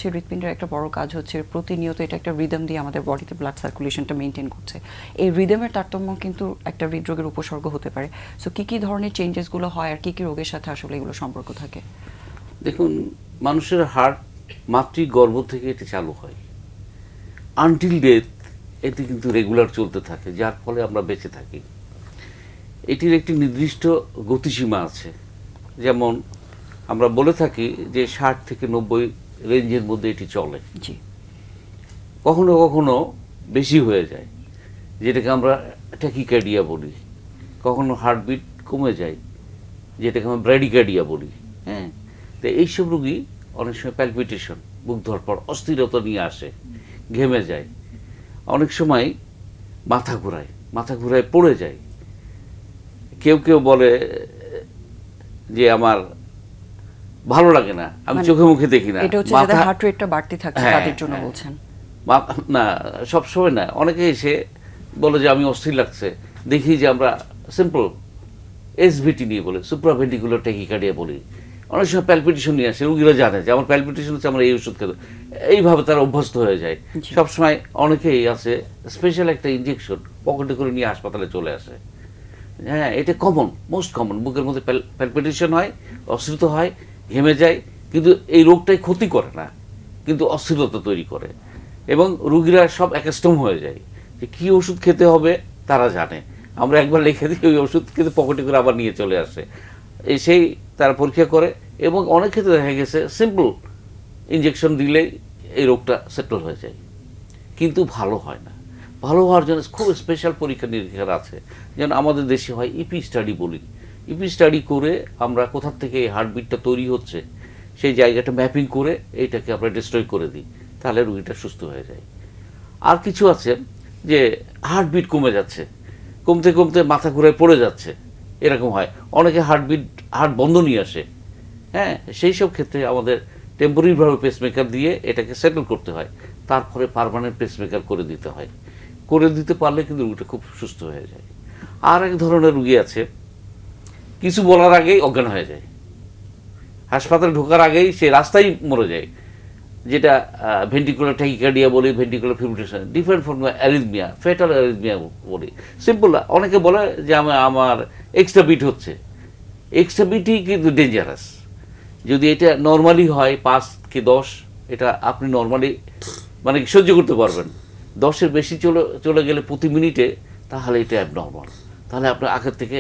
হচ্ছে হৃৎপিণ্ডের একটা বড় কাজ হচ্ছে প্রতিনিয়ত এটা একটা রিদম দিয়ে আমাদের বডিতে ব্লাড সার্কুলেশনটা মেনটেন করছে। এই রিদমের তারতম্য কিন্তু একটা হৃদরোগের উপসর্গ হতে পারে। সো কি ধরনের চেঞ্জেসগুলো হয় আর কি রোগের সাথে আসলে এগুলো সম্পর্ক থাকে? দেখুন, মানুষের হার্ট মাতৃগর্ভ থেকে এটা চালু হয়, আনটিল ডেথ এটি কিন্তু রেগুলার চলতে থাকে, যার ফলে আমরা বেঁচে থাকি। এটির একটি নির্দিষ্ট গতিসীমা আছে। যেমন আমরা বলে থাকি যে 60 থেকে 90 রেঞ্জের মধ্যে এটি চলে। জি। কখনো কখনো বেশি হয়ে যায়, যেটাকে আমরা ট্যাকিকার্ডিয়া বলি। কখনো হার্টবিট কমে যায়, যেটাকে আমরা ব্র্যাডিকার্ডিয়া বলি। হ্যাঁ, তো এইসব রোগী অনেক সময় প্যালপিটেশন, বুক ধড়ফড়, অস্থিরতা নিয়ে আসে, ঘেমে যায়, অনেক সময় মাথা ঘুরায় পড়ে যায়। কেউ কেউ বলে যে আমার ভালো লাগে না, আমি চোখে মুখে দেখি না। এটা হচ্ছে যাদের হার্ট রেটটা বাড়তি থাকে তাদের জন্য বলছেন? না, সব সময় না। অনেকে এসে বলে যে আমি অস্থির লাগছে, দেখি যে আমরা সিম্পল এসভিটি নিয়ে বলে, সুপ্রাভেন্টিকুলার ট্যাকিকার্ডিয়া বলি। অনেক সময় প্যালপিটেশন নিয়ে আসে, রুগীরা জানে যে আমার প্যালপিটেশন হচ্ছে, আমরা এই ওষুধ খেতে, এইভাবে তারা অভ্যস্ত হয়ে যায়। সবসময় অনেকেই আছে স্পেশাল একটা ইঞ্জেকশন পকেটে করে নিয়ে হাসপাতালে চলে আসে। হ্যাঁ, এটা কমন, মোস্ট কমন। বুকের মধ্যে প্যালপিটেশন হয়, অস্থিরতা হয়, ঘেমে যায়, কিন্তু এই রোগটাই ক্ষতি করে না, কিন্তু অস্থিরতা তৈরি করে। এবং রুগীরা সব অ্যাকাস্টম হয়ে যায় যে কী ওষুধ খেতে হবে তারা জানে। আমরা একবার লিখে দিই, ওই ওষুধ কিন্তু পকেটে করে আবার নিয়ে চলে আসে। এসেই তারা পরীক্ষা করে, এবং অনেক ক্ষেত্রে দেখা গেছে সিম্পল ইঞ্জেকশন দিলেই এই রোগটা সেটেল হয়ে যায়, কিন্তু ভালো হয় না। ভালো হওয়ার জন্য খুব স্পেশাল পরীক্ষা নিরীক্ষা আছে। যেমন আমাদের দেশে হয় ইপি স্টাডি বলি। ইপি স্টাডি করে আমরা কোথা থেকে এই হার্টবিটটা তৈরি হচ্ছে সেই জায়গাটা ম্যাপিং করে এইটাকে আমরা ডিস্ট্রয় করে দিই, তাহলে রুগীটা সুস্থ হয়ে যায়। আর কিছু আছে যে হার্টবিট কমে যাচ্ছে, কমতে কমতে মাথা ঘুরে পড়ে যাচ্ছে, এরকম হয়। অনেকে হার্ট বন্ধ নিয়ে আসে। হ্যাঁ, সেই সব ক্ষেত্রে আমাদের টেম্পোরারিভাবে পেসমেকার দিয়ে এটাকে সেটেল করতে হয়, তারপরে পার্মানেন্ট পেসমেকার করে দিতে হয়। করে দিতে পারলে কিন্তু রুগীটা খুব সুস্থ হয়ে যায়। আর এক ধরনের রুগী আছে, কিছু বলার আগেই অজ্ঞান হয়ে যায়, হাসপাতালে ঢোকার আগেই সে রাস্তায় মরে যায়, যেটা ভেন্টিকুলার ট্যাকিকার্ডিয়া বলি, ventricular fibrillation, different form arrhythmia, fatal arrhythmia বলি। সিম্পল, অনেকে বলে যে আমার এক্সট্রা বিট হচ্ছে। এক্সট্রা বিটই কিন্তু ডেঞ্জারাস। যদি এটা নর্মালি হয় 5 কি 10, এটা আপনি নর্মালি মানে সহ্য করতে পারবেন। 10-এর বেশি চলে গেলে প্রতি মিনিটে, তাহলে এটা অ্যাবনর্মাল। তাহলে আপনার আগের থেকে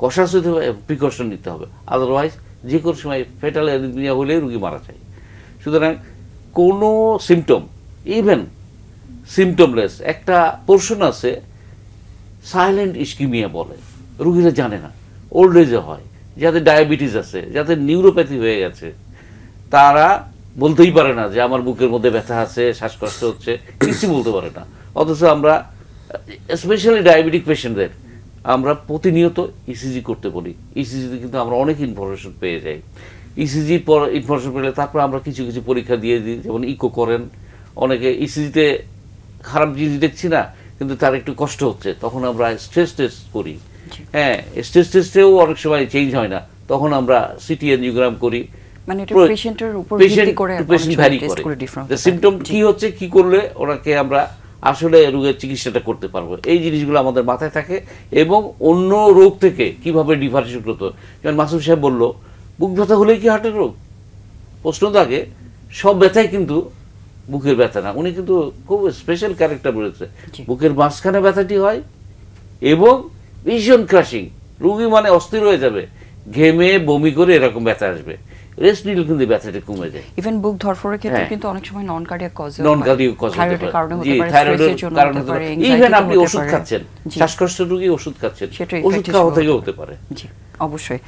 কষাস হতে হবে, প্রিকশন নিতে হবে। আদারওয়াইজ যে কোনো সময় ফেটাল অ্যারিথমিয়া হলে রুগী মারা যায়। সুতরাং কোনো সিমটম, ইভেন সিমটমলেস একটা পোর্শন আছে, সাইলেন্ট ইস্কিমিয়া বলে, রুগীরা জানে না, ওল্ড এজে হয়, যাদের ডায়াবেটিস আছে, যাদের নিউরোপ্যাথি হয়ে গেছে, তারা বলতেই পারে না যে আমার বুকের মধ্যে ব্যথা আছে, শ্বাসকষ্ট হচ্ছে, কিছু বলতে পারে না। অথচ আমরা স্পেশালি ডায়াবেটিক পেশেন্টদের আমরা প্রতিনিয়ত ইসিজি করতে বলি। ইসিজিতে কিন্তু আমরা অনেক ইনফরমেশন পেয়ে যাই। ইসিজির পর ইনফরমেশন পেলে তারপর আমরা কিছু কিছু পরীক্ষা দিয়ে দিই, যেমন ইকো করেন। অনেকে ইসিজিতে খারাপ জিনিস দেখছি না, কিন্তু তার একটু কষ্ট হচ্ছে, তখন আমরা স্ট্রেস টেস্ট করি। হ্যাঁ, স্ট্রেস টেস্টেও অনেক সময় চেঞ্জ হয় না, তখন আমরা সিটি এনজিওগ্রাম করি। মানে এটা পেশেন্টের উপর ভিত্তি করে টেস্ট করে ডিফারেন্ট সিম্পটম কি হচ্ছে, কি করলে ওনাকে আমরা আসলে রোগের চিকিৎসাটা করতে পারবো, এই জিনিসগুলো আমাদের মাথায় থাকে। এবং অন্য রোগ থেকে কিভাবে ডিফারেন্সিয়েট করতে হবে। যেমন মাসুম সাহেব বলল, বুক ব্যথা হলেই কি হার্টের রোগ? প্রশ্ন থাকে, সব ব্যথাই কিন্তু বুকের ব্যথা না। উনি কিন্তু খুব স্পেশাল ক্যারেক্টার বলেছে, বুকের মাঝখানে ব্যথাটি হয় এবং ভীষণ ক্রাশিং, রুগী মানে অস্থির হয়ে যাবে, ঘেমে বমি করে এরকম ব্যথা আসবে। রেস্ট নিলে কিন্তু ব্যথাটা কমে যায়। ইভেন বুক ধড়ফড়ের ক্ষেত্রে কিন্তু অনেক সময় নন কার্ডিয়াক কজ থাইরয়েডের কারণে হতে পারে, স্ট্রেসের জন্য হতে পারে, ইভেন আপনি ওষুধ খাচ্ছেন, শ্বাসকষ্টের রোগী ওষুধ খাচ্ছেন, ওষুধ খাওয়া থেকেও হতে পারে। জি, অবশ্যই।